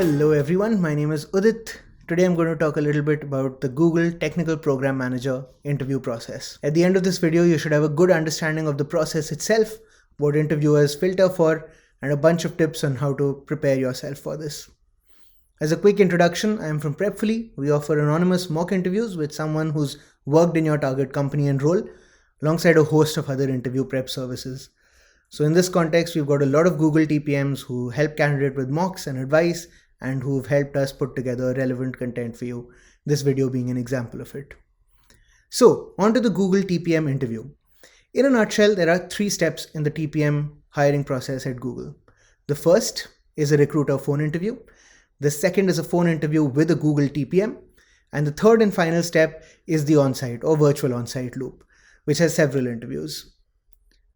Hello everyone, my name is Udit. Today I'm going to talk a little bit about the Google Technical Program Manager interview process. At the end of this video, you should have a good understanding of the process itself, what interviewers filter for, and a bunch of tips on how to prepare yourself for this. As a quick introduction, I am from Prepfully. We offer anonymous mock interviews with someone who's worked in your target company and role, alongside a host of other interview prep services. So in this context, we've got a lot of Google TPMs who help candidates with mocks and advice and who've helped us put together relevant content for you, this video being an example of it. So on to the Google TPM interview. In a nutshell, there are 3 steps in the TPM hiring process at Google. The first is a recruiter phone interview. The second is a phone interview with a Google TPM. And the third and final step is the on-site or virtual on-site loop, which has several interviews.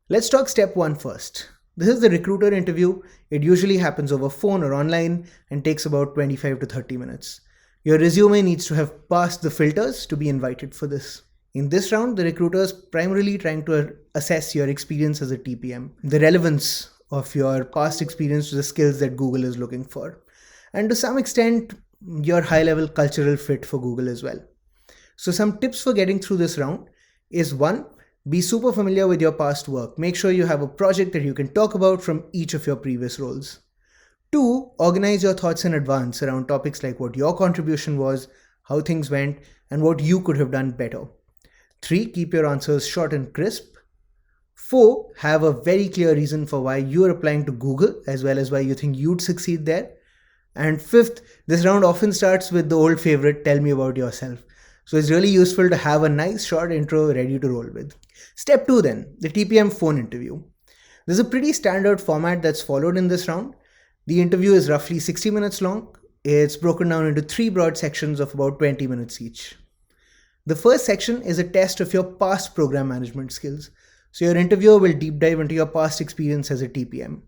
Let's talk step 1 first. This is the recruiter interview. It usually happens over phone or online and takes about 25 to 30 minutes. Your resume needs to have passed the filters to be invited for this. In this round, the recruiter is primarily trying to assess your experience as a TPM, the relevance of your past experience to the skills that Google is looking for, and to some extent, your high-level cultural fit for Google as well. So some tips for getting through this round is 1, be super familiar with your past work. Make sure you have a project that you can talk about from each of your previous roles. 2, organize your thoughts in advance around topics like what your contribution was, how things went, and what you could have done better. 3, keep your answers short and crisp. 4, have a very clear reason for why you are applying to Google as well as why you think you'd succeed there. And 5th, this round often starts with the old favorite, tell me about yourself. So it's really useful to have a nice short intro ready to roll with. Step 2 then, the TPM phone interview. There's a pretty standard format that's followed in this round. The interview is roughly 60 minutes long. It's broken down into 3 broad sections of about 20 minutes each. The first section is a test of your past program management skills. So your interviewer will deep dive into your past experience as a TPM.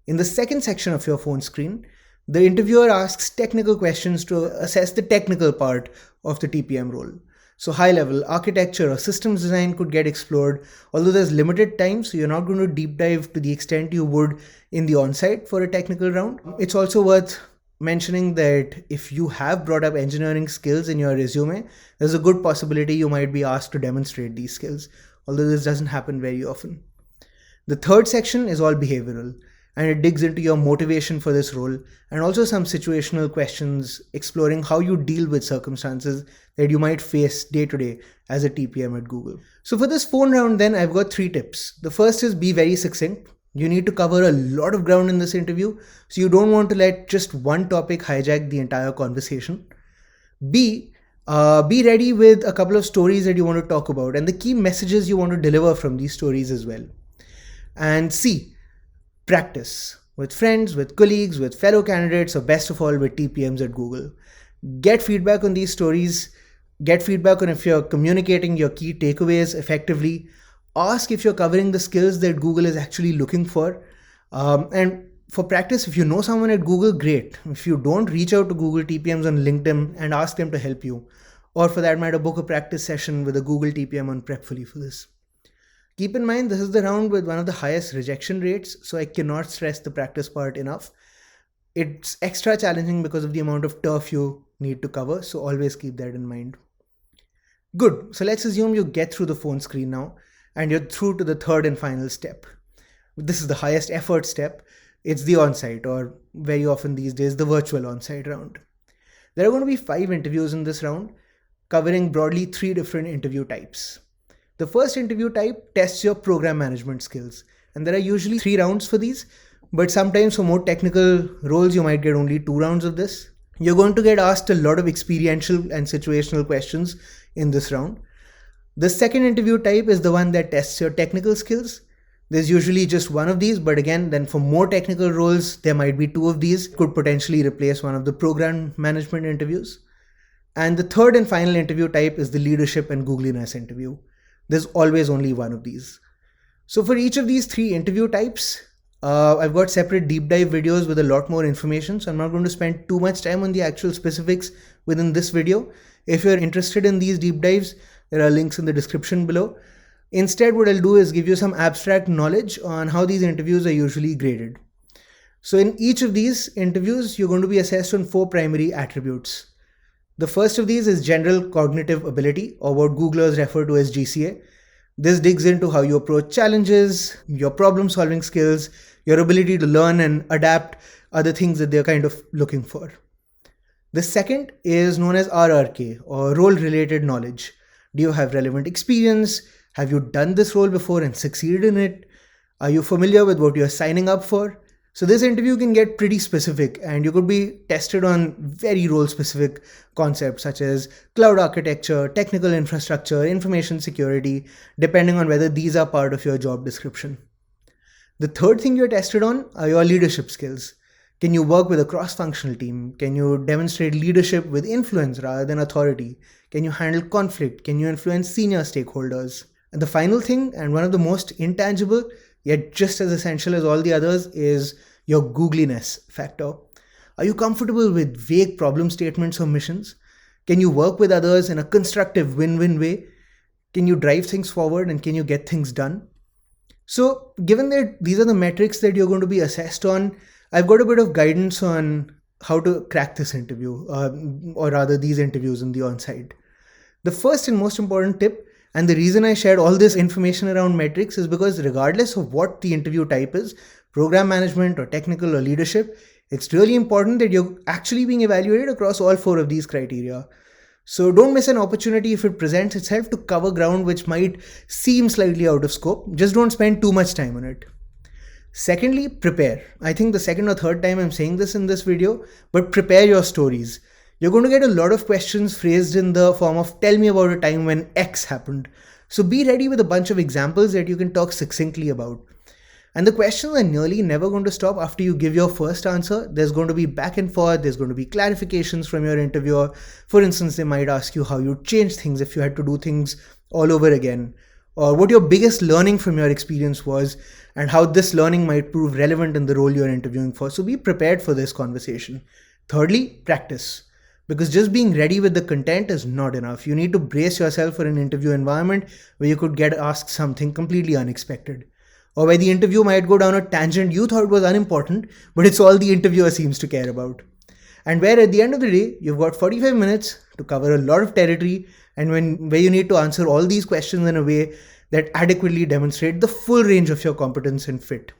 In the second section of your phone screen, the interviewer asks technical questions to assess the technical part of the TPM role. So high-level architecture or systems design could get explored, although there's limited time, so you're not going to deep dive to the extent you would in the on-site for a technical round. It's also worth mentioning that if you have brought up engineering skills in your resume, there's a good possibility you might be asked to demonstrate these skills, although this doesn't happen very often. The third section is all behavioral, and it digs into your motivation for this role and also some situational questions exploring how you deal with circumstances that you might face day to day as a TPM at Google. So for this phone round then, I've got 3 tips. The first is be very succinct. You need to cover a lot of ground in this interview, so you don't want to let just one topic hijack the entire conversation. B, be ready with a couple of stories that you want to talk about and the key messages you want to deliver from these stories as well. And C, practice with friends, with colleagues, with fellow candidates, or best of all with TPMs at Google. Get feedback on these stories. Get feedback on if you're communicating your key takeaways effectively. Ask if you're covering the skills that Google is actually looking for. And for practice, if you know someone at Google, great. If you don't, reach out to Google TPMs on LinkedIn and ask them to help you. Or for that matter, book a practice session with a Google TPM on Prepfully for this. Keep in mind, this is the round with one of the highest rejection rates, so I cannot stress the practice part enough. It's extra challenging because of the amount of turf you need to cover, so always keep that in mind. Good, so let's assume you get through the phone screen now, and you're through to the third and final step. This is the highest effort step. It's the on-site, or very often these days, the virtual on-site round. There are going to be 5 interviews in this round, covering broadly 3 different interview types. The first interview type tests your program management skills, and there are usually 3 rounds for these, but sometimes for more technical roles you might get only 2 rounds of this. You're going to get asked a lot of experiential and situational questions in this round. The second interview type is the one that tests your technical skills. There's usually just 1 of these, but again, then for more technical roles, there might be 2 of these, could potentially replace one of the program management interviews. And the third and final interview type is the leadership and Googliness interview. There's always only 1 of these. So for each of these 3 interview types, I've got separate deep dive videos with a lot more information, so I'm not going to spend too much time on the actual specifics within this video. If you're interested in these deep dives, there are links in the description below. Instead, what I'll do is give you some abstract knowledge on how these interviews are usually graded. So in each of these interviews, you're going to be assessed on 4 primary attributes. The first of these is general cognitive ability, or what Googlers refer to as GCA. This digs into how you approach challenges, your problem solving skills, your ability to learn and adapt are the things that they're kind of looking for. The second is known as RRK, or role related knowledge. Do you have relevant experience? Have you done this role before and succeeded in it? Are you familiar with what you're signing up for? So this interview can get pretty specific, and you could be tested on very role specific concepts such as cloud architecture, technical infrastructure, information security, depending on whether these are part of your job description. The third thing you're tested on are your leadership skills. Can you work with a cross-functional team? Can you demonstrate leadership with influence rather than authority? Can you handle conflict? Can you influence senior stakeholders? And the final thing, and one of the most intangible, yet just as essential as all the others, is your googliness factor. Are you comfortable with vague problem statements or missions? Can you work with others in a constructive win-win way? Can you drive things forward and can you get things done? So given that these are the metrics that you're going to be assessed on, I've got a bit of guidance on how to crack this interview, or rather these interviews in the on-site. The first and most important tip, and the reason I shared all this information around metrics, is because regardless of what the interview type is, program management or technical or leadership, it's really important that you're actually being evaluated across all 4 of these criteria. So don't miss an opportunity if it presents itself to cover ground which might seem slightly out of scope. Just don't spend too much time on it. Secondly, prepare. I think the second or third time I'm saying this in this video, but prepare your stories. You're going to get a lot of questions phrased in the form of tell me about a time when X happened. So be ready with a bunch of examples that you can talk succinctly about. And the questions are nearly never going to stop after you give your first answer. There's going to be back and forth. There's going to be clarifications from your interviewer. For instance, they might ask you how you'd change things if you had to do things all over again, or what your biggest learning from your experience was and how this learning might prove relevant in the role you're interviewing for. So be prepared for this conversation. Thirdly, practice. Because just being ready with the content is not enough. You need to brace yourself for an interview environment where you could get asked something completely unexpected, or where the interview might go down a tangent you thought was unimportant, but it's all the interviewer seems to care about. And where at the end of the day, you've got 45 minutes to cover a lot of territory, and where you need to answer all these questions in a way that adequately demonstrate the full range of your competence and fit.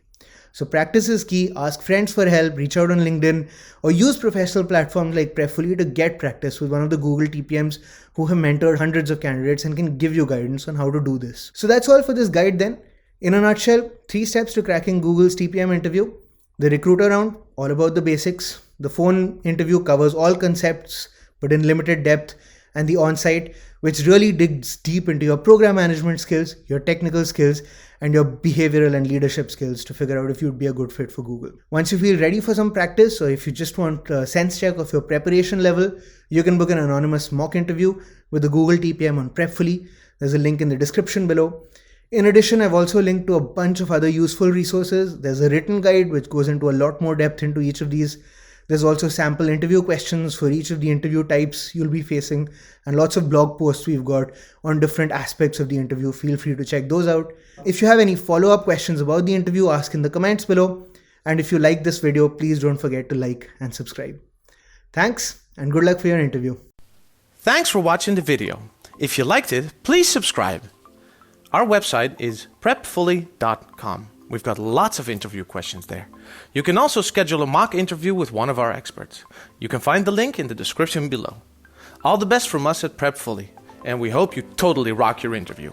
So practice is key. Ask friends for help, reach out on LinkedIn, or use professional platforms like Prepfully to get practice with one of the Google TPMs who have mentored hundreds of candidates and can give you guidance on how to do this. So that's all for this guide then. In a nutshell, 3 steps to cracking Google's TPM interview. The recruiter round, all about the basics. The phone interview covers all concepts, but in limited depth. And the on-site, which really digs deep into your program management skills, your technical skills, and your behavioral and leadership skills to figure out if you'd be a good fit for Google. Once you feel ready for some practice, or if you just want a sense check of your preparation level, you can book an anonymous mock interview with the Google TPM on Prepfully. There's a link in the description below. In addition, I've also linked to a bunch of other useful resources. There's a written guide which goes into a lot more depth into each of these. There's also sample interview questions for each of the interview types you'll be facing, and lots of blog posts we've got on different aspects of the interview. Feel free to check those out. If you have any follow-up questions about the interview, ask in the comments below. And if you like this video, please don't forget to like and subscribe. Thanks, and good luck for your interview. Thanks for watching the video. If you liked it, please subscribe. Our website is prepfully.com. We've got lots of interview questions there. You can also schedule a mock interview with one of our experts. You can find the link in the description below. All the best from us at Prepfully, and we hope you totally rock your interview.